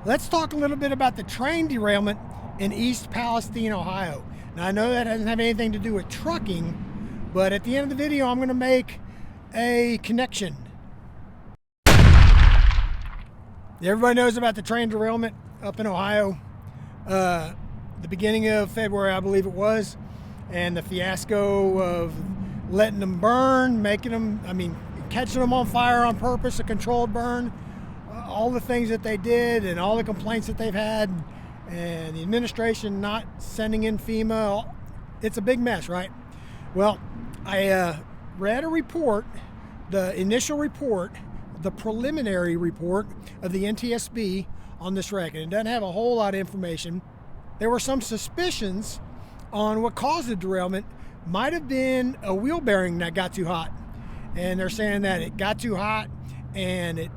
Let's talk a little bit about the train derailment in East Palestine, Ohio. Now, I know that doesn't have anything to do with trucking, but at the end of the video, I'm going to make a connection. Everybody knows about the train derailment up in Ohio, the beginning of February, I believe it was, and the fiasco of letting them burn, catching them on fire on purpose, a controlled burn, all the things that they did and all the complaints that they've had, and the administration not sending in FEMA. It's a big mess, right? Well, I read a report, the initial report, the preliminary report of the NTSB on this wreck, and it doesn't have a whole lot of information. There were some suspicions on what caused the derailment. Might have been a wheel bearing that got too hot, and they're saying that it got too hot and it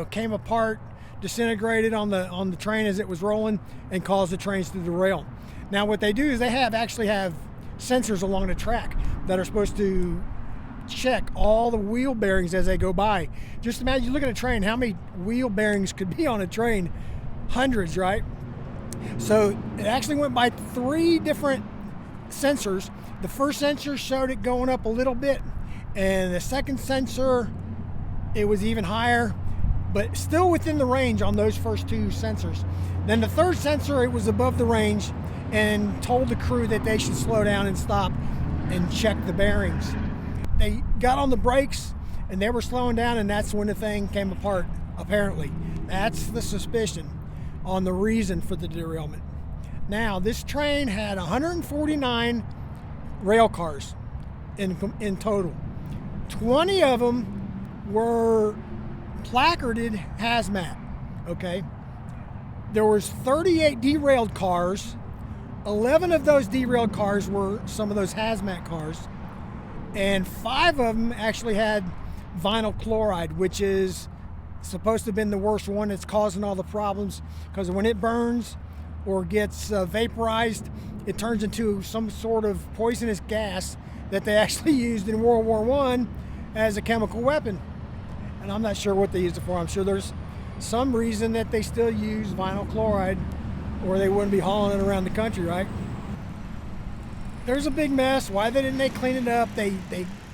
came apart, disintegrated on the train as it was rolling, and caused the trains to derail. Now, what they do is they actually have sensors along the track that are supposed to check all the wheel bearings as they go by. Just imagine, you look at a train, how many wheel bearings could be on a train? Hundreds, right? So it actually went by 3 different sensors. The first sensor showed it going up a little bit, and the second sensor, it was even higher, but still within the range on those first 2 sensors. Then the third sensor, it was above the range and told the crew that they should slow down and stop and check the bearings. They got on the brakes and they were slowing down, and that's when the thing came apart, apparently. That's the suspicion on the reason for the derailment. Now, this train had 149 rail cars in total. 20 of them were placarded hazmat, okay? There was 38 derailed cars. 11 of those derailed cars were some of those hazmat cars, and 5 of them actually had vinyl chloride, which is supposed to have been the worst one that's causing all the problems, because when it burns or gets vaporized, it turns into some sort of poisonous gas that they actually used in World War I as a chemical weapon. And I'm not sure what they used it for. I'm sure there's some reason that they still use vinyl chloride, or they wouldn't be hauling it around the country, right? There's a big mess. Why didn't they clean it up? They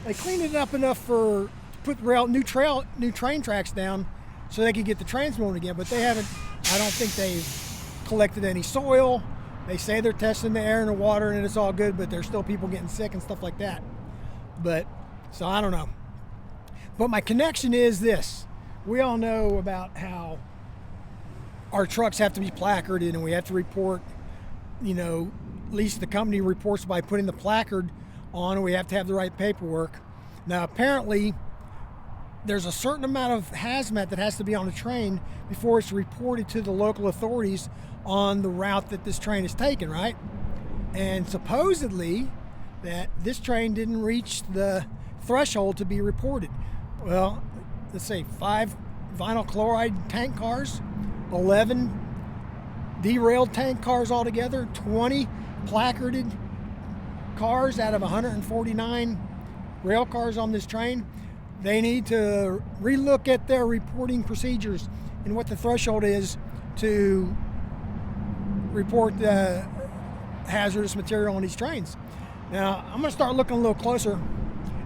cleaned it up enough to put new train tracks down so they could get the trains moving again, but they haven't. I don't think they've collected any soil. They say they're testing the air and the water and it's all good, but there's still people getting sick and stuff like that. So I don't know. But my connection is this. We all know about how our trucks have to be placarded and we have to report, at least the company reports by putting the placard on, and we have to have the right paperwork. Now, apparently, there's a certain amount of hazmat that has to be on a train before it's reported to the local authorities on the route that this train is taking, right? And supposedly that this train didn't reach the threshold to be reported. Well, let's say 5 vinyl chloride tank cars, 11 derailed tank cars altogether, 20 placarded cars out of 149 rail cars on this train. They need to relook at their reporting procedures and what the threshold is to report the hazardous material on these trains. Now, I'm going to start looking a little closer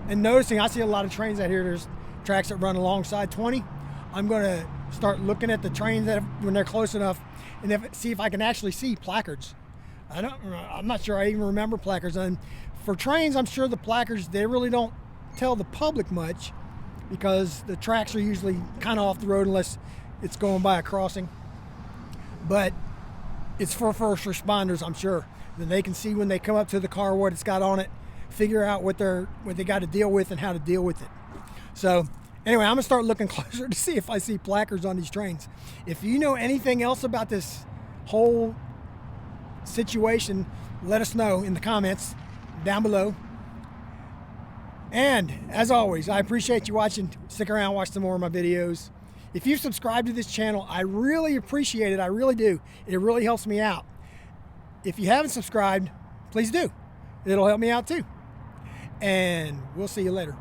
and noticing, I see a lot of trains out here. There's tracks that run alongside 20. I'm going to start looking at the trains when they're close enough and see if I can actually see placards. I'm not sure I even remember placards. And for trains, I'm sure the placards, they really don't tell the public much, because the tracks are usually kind of off the road unless it's going by a crossing. But it's for first responders, I'm sure. Then they can see when they come up to the car what it's got on it, figure out what they got to deal with and how to deal with it. So anyway, I'm gonna start looking closer to see if I see placards on these trains. If you know anything else about this whole situation, let us know in the comments down below. And as always, I appreciate you watching. Stick around, watch some more of my videos. If you've subscribed to this channel, I really appreciate it. I really do. It really helps me out. If you haven't subscribed, please do. It'll help me out too. And we'll see you later.